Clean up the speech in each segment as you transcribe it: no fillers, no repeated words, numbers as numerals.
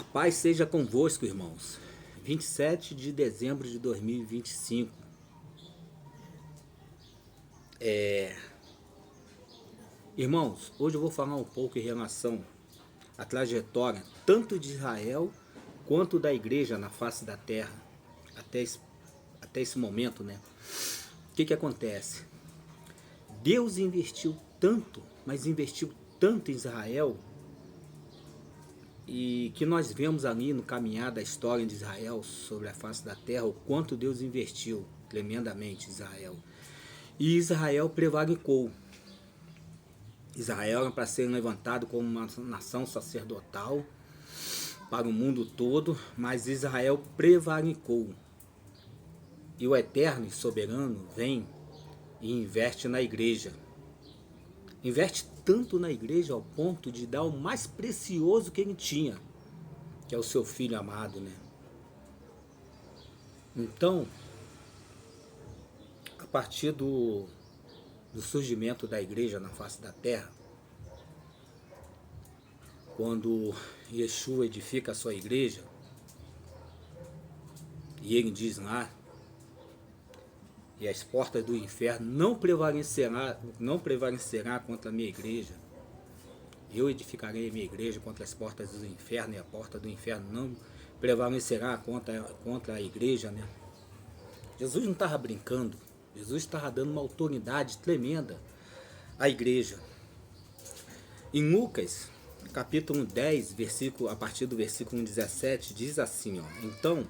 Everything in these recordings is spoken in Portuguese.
A paz seja convosco, irmãos. 27 de dezembro de 2025. Irmãos, hoje eu vou falar um pouco em relação à trajetória tanto de Israel quanto da igreja na face da terra, até esse momento, né? O que acontece? Deus investiu tanto, mas investiu tanto em Israel, e que nós vemos ali no caminhar da história de Israel sobre a face da terra, o quanto Deus investiu tremendamente em Israel. E Israel prevaricou. Israel era para ser levantado como uma nação sacerdotal para o mundo todo, mas Israel prevaricou. E o Eterno e Soberano vem e investe na igreja. Investe tanto na igreja ao ponto de dar o mais precioso que ele tinha, que é o seu filho amado, né? Então, a partir do surgimento da igreja na face da terra, quando Yeshua edifica a sua igreja, e ele diz lá, e as portas do inferno não prevalecerá contra a minha igreja. Eu edificarei a minha igreja contra as portas do inferno, e a porta do inferno não prevalecerá contra a igreja, né? Jesus não estava brincando. Jesus estava dando uma autoridade tremenda à igreja. Em Lucas, capítulo 10, a partir do versículo 17, diz assim, ó: Então,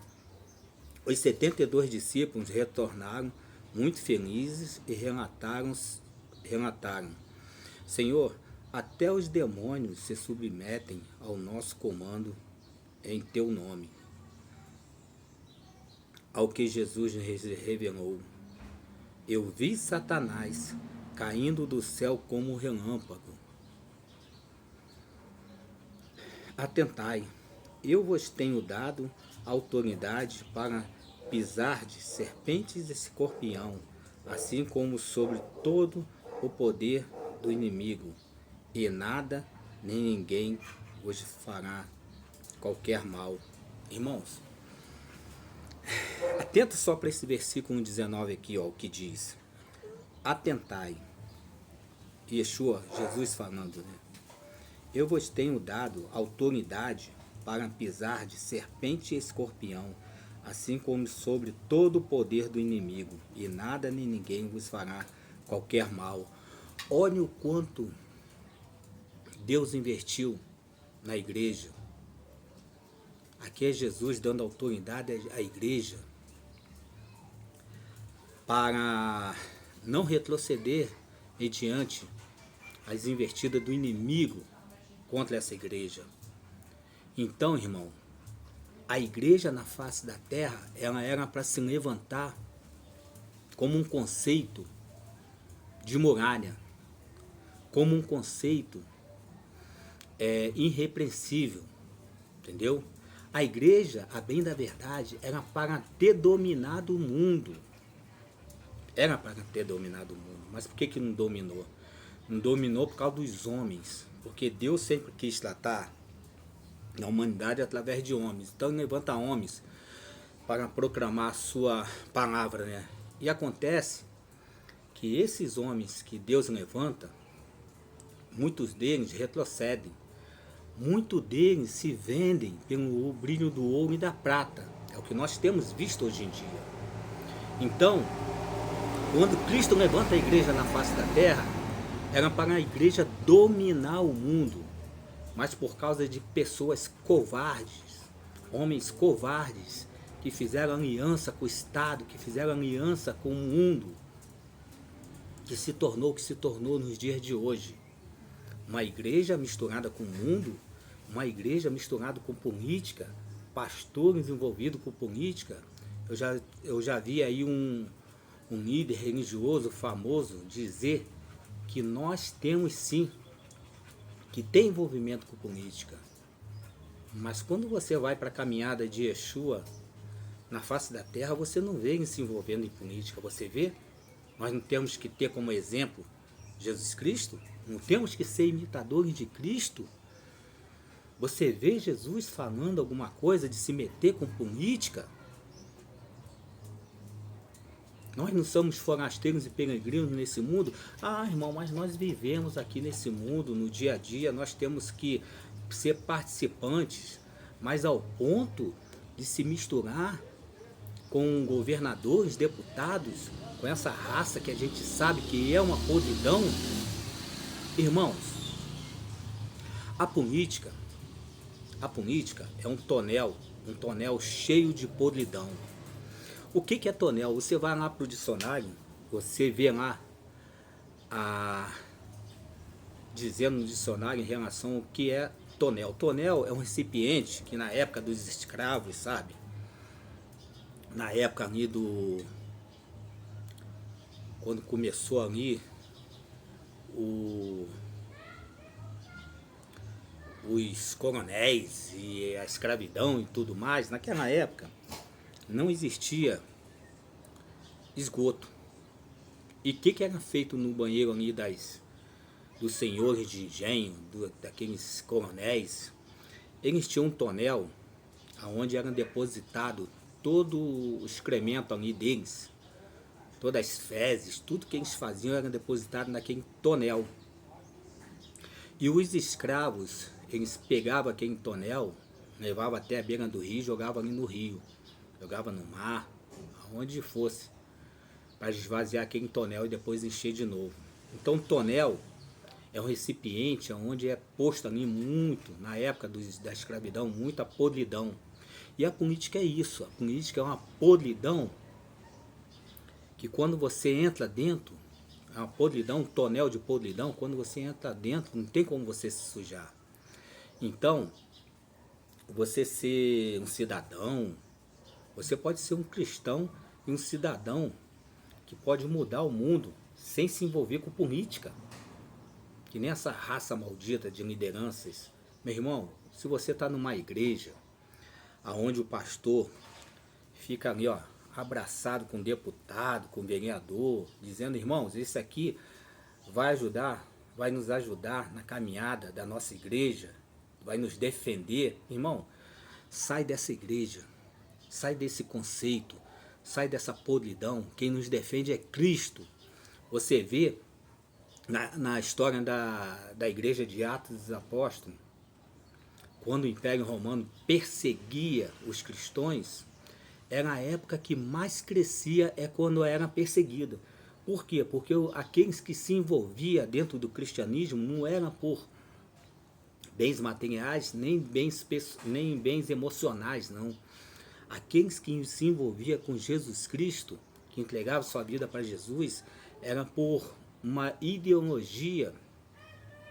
os 72 discípulos retornaram muito felizes e relataram: Senhor, até os demônios se submetem ao nosso comando em teu nome. Ao que Jesus revelou: Eu vi Satanás caindo do céu como um relâmpago. Atentai, eu vos tenho dado autoridade para pisar de serpentes e escorpião, assim como sobre todo o poder do inimigo, e nada nem ninguém vos fará qualquer mal. Irmãos, atenta só para esse versículo 19 aqui, ó, o que diz: Atentai, Yeshua, Jesus falando, né? Eu vos tenho dado autoridade para pisar de serpente e escorpião, assim como sobre todo o poder do inimigo, e nada nem ninguém vos fará qualquer mal. Olha o quanto Deus investiu na igreja. Aqui é Jesus dando autoridade à igreja para não retroceder mediante as investidas do inimigo contra essa igreja. Então, irmão, a igreja na face da terra, ela era para se levantar como um conceito de muralha, como um conceito irrepreensível, entendeu? A igreja, a bem da verdade, era para ter dominado o mundo. Era para ter dominado o mundo. Mas por que não dominou? Não dominou por causa dos homens. Porque Deus sempre quis tratar a humanidade através de homens. Então ele levanta homens para proclamar a sua palavra, né? E acontece que esses homens que Deus levanta, muitos deles retrocedem. Muitos deles se vendem pelo brilho do ouro e da prata. É o que nós temos visto hoje em dia. Então, quando Cristo levanta a igreja na face da terra, era para a igreja dominar o mundo. Mas por causa de pessoas covardes, homens covardes, que fizeram aliança com o Estado, que fizeram aliança com o mundo, que se tornou nos dias de hoje. Uma igreja misturada com o mundo, uma igreja misturada com política, pastores envolvidos com política. Eu já vi aí um líder religioso famoso dizer que nós temos sim, que tem envolvimento com política. Mas quando você vai para a caminhada de Yeshua na face da terra, você não vê ele se envolvendo em política. Você vê? Nós não temos que ter como exemplo Jesus Cristo? Não temos que ser imitadores de Cristo? Você vê Jesus falando alguma coisa de se meter com política? Nós não somos forasteiros e peregrinos nesse mundo? Ah, irmão, mas nós vivemos aqui nesse mundo, no dia a dia, nós temos que ser participantes, mas ao ponto de se misturar com governadores, deputados, com essa raça que a gente sabe que é uma podridão. Irmãos, a política é um tonel cheio de podridão. O que é tonel? Você vai lá para o dicionário, você vê lá dizendo no dicionário em relação ao que é tonel. Tonel é um recipiente que na época dos escravos, sabe? Na época ali quando começou ali os coronéis e a escravidão e tudo mais, naquela época não existia esgoto. E o que era feito no banheiro ali dos senhores de engenho, daqueles coronéis? Eles tinham um tonel onde era depositado todo o excremento ali deles, todas as fezes, tudo que eles faziam era depositado naquele tonel. E os escravos, eles pegavam aquele tonel, levavam até a beira do rio e jogavam ali no rio, jogava no mar, aonde fosse, para esvaziar aquele tonel e depois encher de novo. Então o tonel é um recipiente onde é posto ali muito, na época da escravidão, muita podridão. E a política é isso, a política é uma podridão que quando você entra dentro, é uma podridão, um tonel de podridão, quando você entra dentro, não tem como você se sujar. Então, você ser um cidadão, você pode ser um cristão e um cidadão que pode mudar o mundo sem se envolver com política. Que nem essa raça maldita de lideranças. Meu irmão, se você está numa igreja onde o pastor fica ali, abraçado com deputado, com vereador, dizendo, irmãos, isso aqui vai nos ajudar na caminhada da nossa igreja, vai nos defender. Irmão, sai dessa igreja, sai desse conceito, sai dessa podridão. Quem nos defende é Cristo. Você vê na história da igreja de Atos dos Apóstolos, quando o Império Romano perseguia os cristãos, era a época que mais crescia quando era perseguido. Por quê? Porque aqueles que se envolviam dentro do cristianismo não eram por bens materiais, nem bens emocionais, não. Aqueles que se envolviam com Jesus Cristo, que entregavam sua vida para Jesus, era por uma ideologia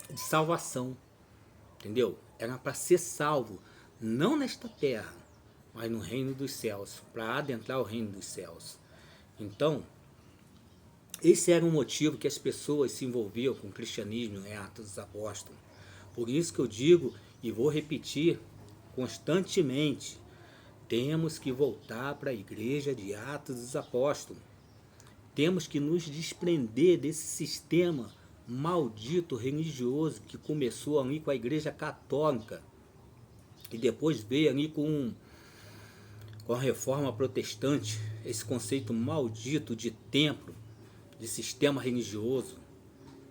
de salvação, entendeu? Era para ser salvo, não nesta terra, mas no reino dos céus, para adentrar o reino dos céus. Então, esse era o motivo que as pessoas se envolviam com o cristianismo em Atos dos Apóstolos. Por isso que eu digo e vou repetir constantemente, temos que voltar para a igreja de Atos dos Apóstolos. Temos que nos desprender desse sistema maldito religioso que começou ali com a igreja católica e depois veio ali com a reforma protestante, esse conceito maldito de templo, de sistema religioso.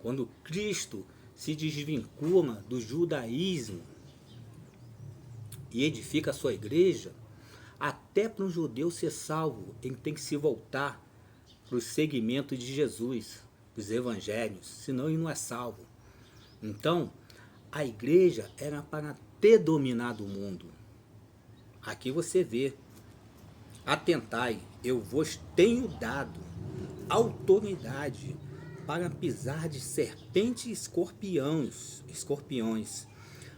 Quando Cristo se desvincula do judaísmo e edifica a sua igreja, até para um judeu ser salvo, ele tem que se voltar para os segmentos de Jesus, os evangelhos, senão ele não é salvo. Então, a igreja era para ter dominado o mundo. Aqui você vê, atentai, eu vos tenho dado autoridade para pisar de serpente e escorpiões,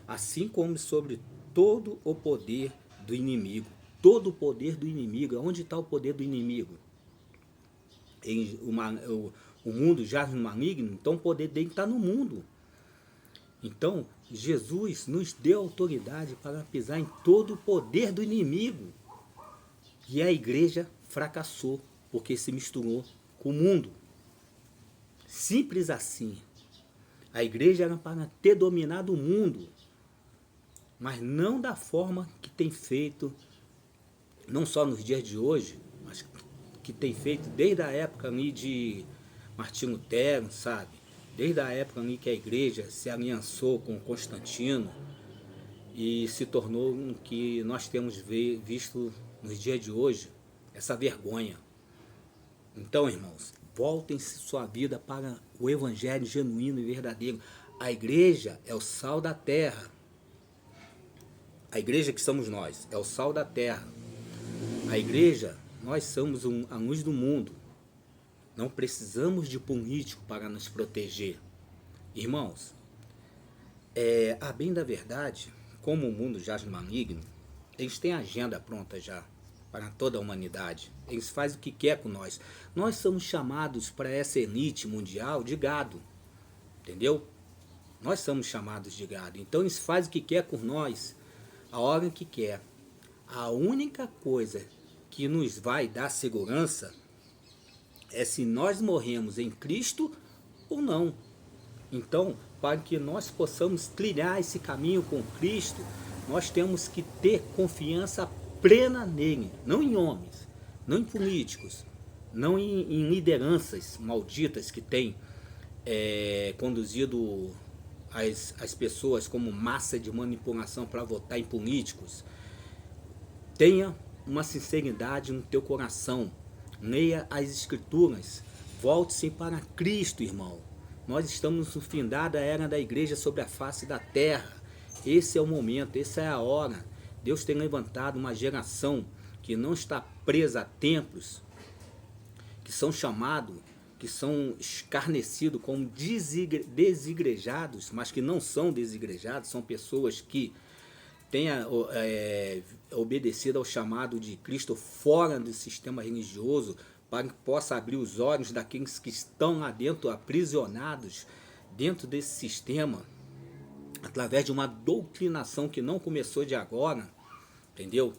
assim como sobre todo o poder do inimigo. Todo o poder do inimigo. Onde está o poder do inimigo? O mundo jaz no maligno, então o poder dele está no mundo. Então, Jesus nos deu autoridade para pisar em todo o poder do inimigo. E a igreja fracassou, porque se misturou com o mundo. Simples assim. A igreja era para ter dominado o mundo. mas não da forma que tem feito, não só nos dias de hoje, mas que tem feito desde a época ali de Martinho Lutero, sabe? Desde a época ali que a igreja se aliançou com Constantino e se tornou o que nós temos visto nos dias de hoje, essa vergonha. Então, irmãos, voltem sua vida para o evangelho genuíno e verdadeiro. A igreja é o sal da terra. A igreja que somos nós é o sal da terra. A igreja, nós somos a luz do mundo. Não precisamos de político para nos proteger. Irmãos, a bem da verdade, como o mundo jaz no maligno, eles têm agenda pronta já para toda a humanidade. Eles fazem o que quer com nós. Nós somos chamados para essa elite mundial de gado. Entendeu? Nós somos chamados de gado. Então eles fazem o que quer com nós, a hora que quer. A única coisa que nos vai dar segurança é se nós morremos em Cristo ou não. Então, para que nós possamos trilhar esse caminho com Cristo, nós temos que ter confiança plena nele, não em homens, não em políticos, não em lideranças malditas que têm conduzido as pessoas como massa de manipulação para votar em políticos. Tenha uma sinceridade no teu coração, leia as escrituras, volte-se para Cristo, irmão. Nós estamos no fim da era da igreja sobre a face da terra. Esse é o momento, essa é a hora. Deus tem levantado uma geração que não está presa a templos, que são chamados, que são escarnecidos como desigrejados, mas que não são desigrejados, são pessoas que têm obedecido ao chamado de Cristo fora do sistema religioso, para que possa abrir os olhos daqueles que estão lá dentro, aprisionados dentro desse sistema, através de uma doutrinação que não começou de agora, entendeu?